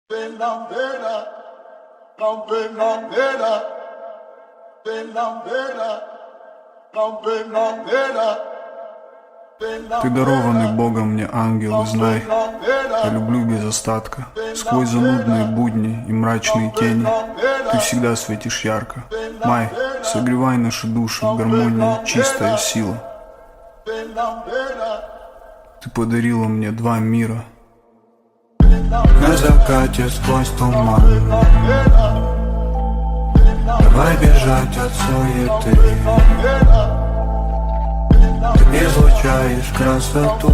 Primavera, la primavera, primavera, la primavera. Ты дарованный Богом мне ангел, и знай, я люблю без остатка. Сквозь занудные будни и мрачные тени ты всегда светишь ярко. Май, согревай наши души в гармонии, чистая сила. Ты подарила мне два мира. На закате сквозь туман давай бежать от суеты. Ты излучаешь красоту.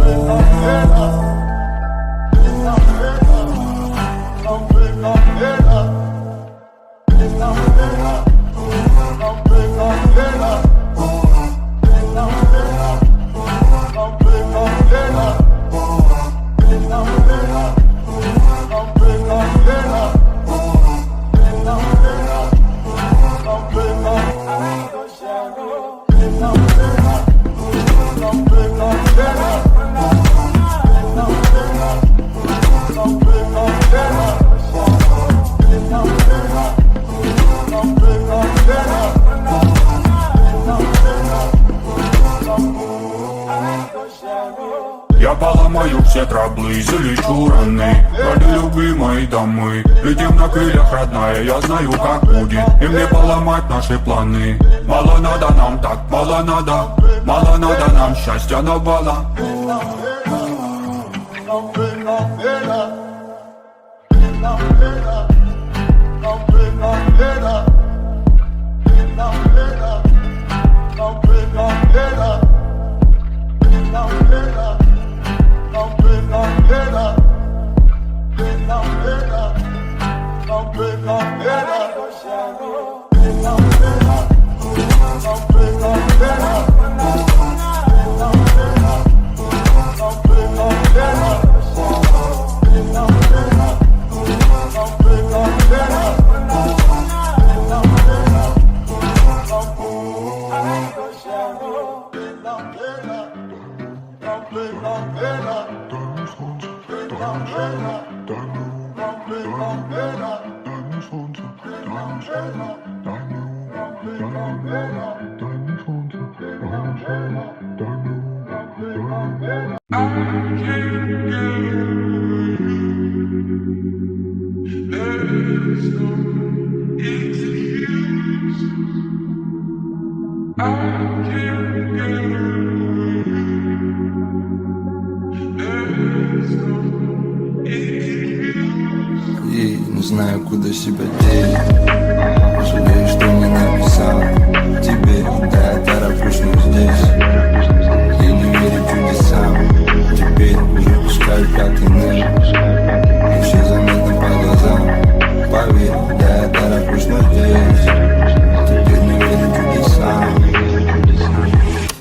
Я поломаю все траблы и залечу раны ради любимой дамы. Летим на крыльях, родная, я знаю, как будет, и мне поломать наши планы. Мало надо нам так, мало надо нам счастья навала. И не знаю, куда себя деть. Жалею, что не написал тебе. Да, я тороплюсь, но здесь я не верю чудесам. Теперь уже пускаю пятый ныр, и все заметно по глазам. Поверь, да, я тороплюсь, но здесь теперь не верю чудесам.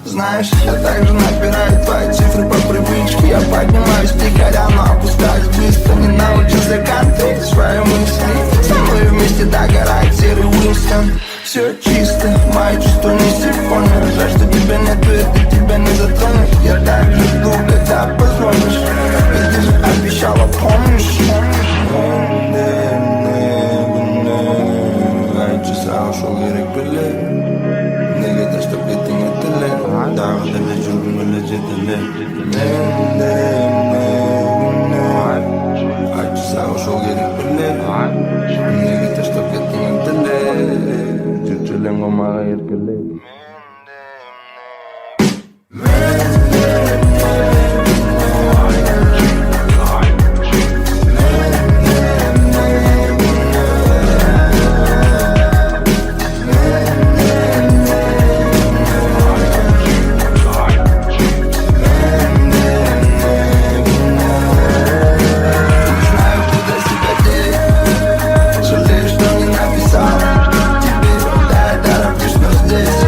Знаешь, я также набираю твои цифры по привычке. Я поднимаюсь втихаря, но опускаюсь быстро. Не научился контролить свои мысли. Со мной вместе догорает серый Уинстон. Все чисто, мои чувства не симфония. Жаль, что тебя нету, это тебя не затронет. Я так же жду, когда позвонишь. Ведь ты же обещала, помнишь? Часа ушел Эрик Беле. Nigga, что ты не теле. Да, вот это чудо летит а часа ушел Эрик Беле. Nigga, что ты не теле. Чуть-чуть ленго мага Эрик Беле. Жалею, что не написал тебе. Да, я тороплюсь, но здесь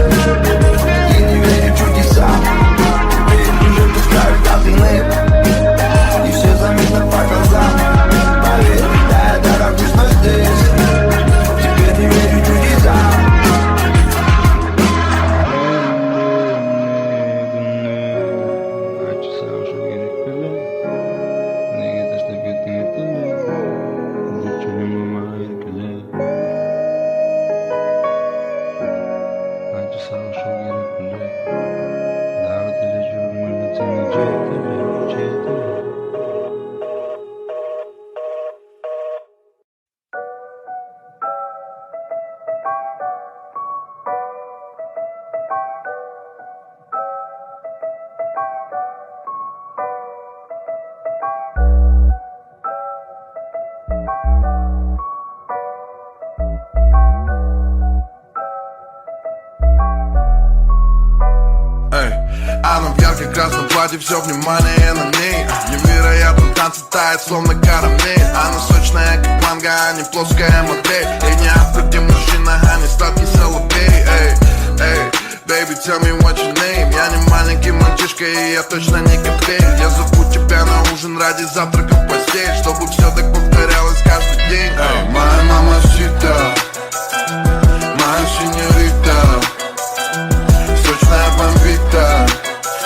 Она в ярко-красном платье, все внимание на ней. Невероятно танцы тает, словно карамель. Она сочная, как манго, а не плоская модель. И не авто, где мужчина, а не сладкий соловей. Эй, эй, baby, tell me what your name. Я не маленький мальчишка, и я точно не капель. Я зову тебя на ужин ради завтрака в постель, чтобы все так повторялось каждый день. Эй, моя мамасита, моя сеньорита, сочная бомбита.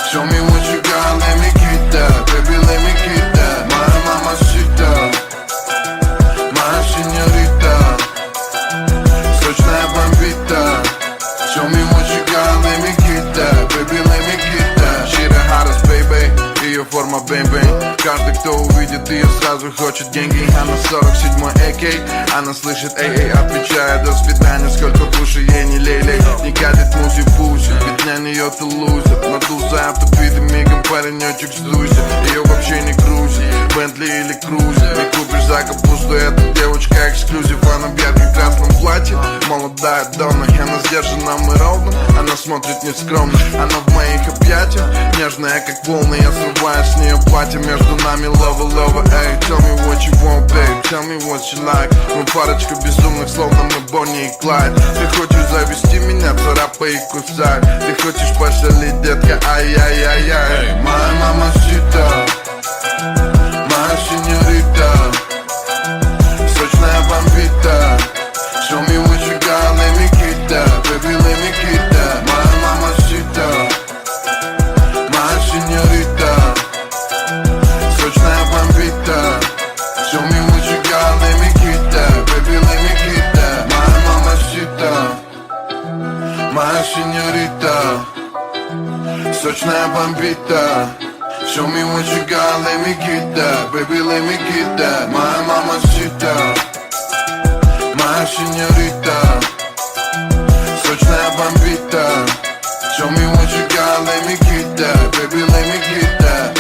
Show me what you got, let me get that, baby, let me get that. Моя мамасита, моя сеньорита, сочная бомбита. Show me what you got, let me get that, baby, let me get that. She the hottest, baby, ее форма бэм-бэм. Каждый, кто увидит ее, сразу хочет деньги. Она 47-й AK, она слышит эй-эй, отвечает до свидания, сколько душе ей не лей-лей. Не катит музи-пуси, ведь для нее ты лузер. Надулся автопиты, мигом паренечек сдуйся. Ее вообще не грузит, Бентли или Крузер. Не купишь за капусту, эта девочка эксклюзив. Она в ярко-красном платье, молодая Донна. Она сдержанным и ровным, она смотрит нескромно. Она в моих объятиях, нежная как волны. Я срываю с нее платье, между нами лова-лова. Эй, tell me what you want, babe, tell me what you like. Мы парочка безумных, словно мы Бонни и Клайд. Ты хочешь завести меня, царапай и кусай. Ты хочешь пошалить, детка, ай-яй-яй-яй. Моя мамасита, моя сеньорита, сочная бомбита. Show me what you got, let me get that, baby, let me get that. Моя мамасита, моя сеньорита, сочная бомбита. Show me what you got, let me get that, baby, let me get that. Моя мамасита, моя сеньорита, сочная бомбита. Show me what you got, let me get that, baby, let me get that. Моя мамасита, моя сеньорита, сочная бомбита. Show me what you got, let me get that, baby, let me get that.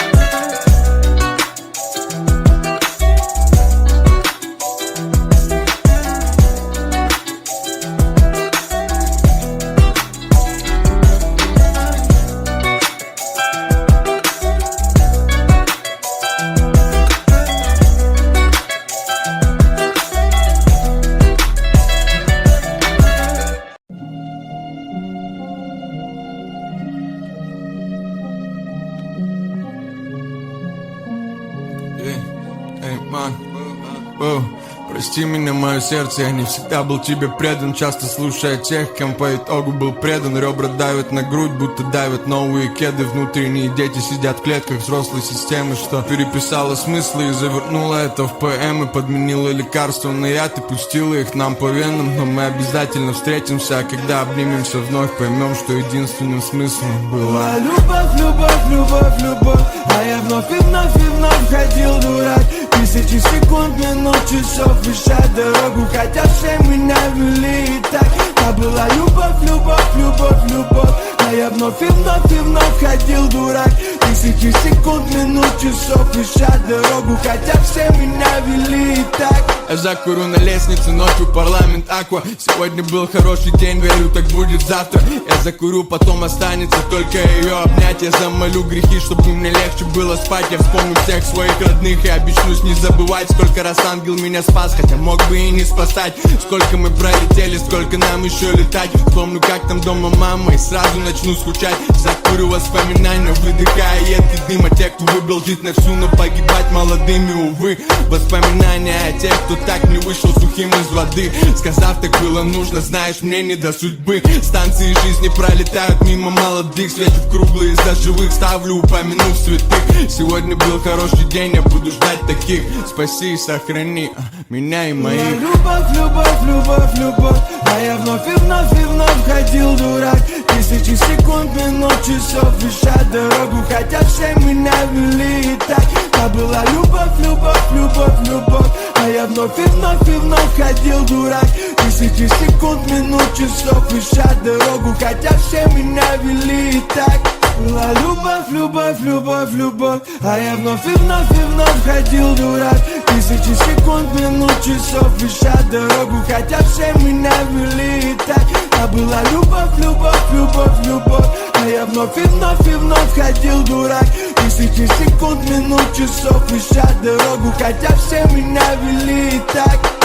Прости меня, мое сердце, я не всегда был тебе предан. Часто слушая тех, кем по итогу был предан. Ребра давят на грудь, будто давят новые кеды. Внутренние дети сидят в клетках взрослой системы, что переписала смыслы и завернула это в поэмы. Подменила лекарственный яд и пустила их нам по венам. Но мы обязательно встретимся, а когда обнимемся вновь, поймем, что единственным смыслом была любовь, любовь, любовь, любовь. А я вновь и вновь и вновь ходил дурак. Тысячи секунд, минут, часов, ища дорогу, хотя все меня вели и так. А была любовь, любовь, любовь, любовь. А я вновь и вновь и вновь ходил дурак. Тысячи секунд, минут, часов, ища дорогу, хотя все меня вели и так. Я закурю на лестнице, ночью парламент Аква. Сегодня был хороший день, верю, так будет завтра. Я закурю, потом останется только ее обнять. Я замолю грехи, чтобы мне легче было спать. Я вспомню всех своих родных и обещаюсь не забывать, сколько раз ангел меня спас, хотя мог бы и не спасать. Сколько мы пролетели, сколько нам еще летать. Вспомню, как там дома мама, и сразу начну скучать. Закурю воспоминания, выдыхая едкий дым. А те, кто выбрал жить на всю, но погибать молодыми, увы. Воспоминания о тех, кто так не вышел сухим из воды, сказав, так было нужно, знаешь, мне не до судьбы. Станции жизни пролетают мимо молодых, свечу в круглые за живых, ставлю, упомянув святых. Сегодня был хороший день, я буду ждать таких. Спаси и сохрани меня и моих. Любовь, любовь, любовь, любовь. А я вновь и вновь и вновь ходил дурак. Тысячи секунд, минут, часов, ища дорогу, хотя все меня вели и так. А была любовь, любовь, любовь, любовь. А я вновь и вновь ходил дурак. Тысячи секунд, минут, часов, ища дорогу, хотя все меня вели и так. Была любовь, любовь, любовь, любовь. А я вновь и вновь ходил дурак. Тысячи секунд, минут, часов, ища дорогу, хотя все меня вели и так. А была любовь, любовь, любовь, любовь. а я вновь и вновь ходил дурак. Тысячи секунд, минут, часов, ища дорогу, хотя все меня вели и так.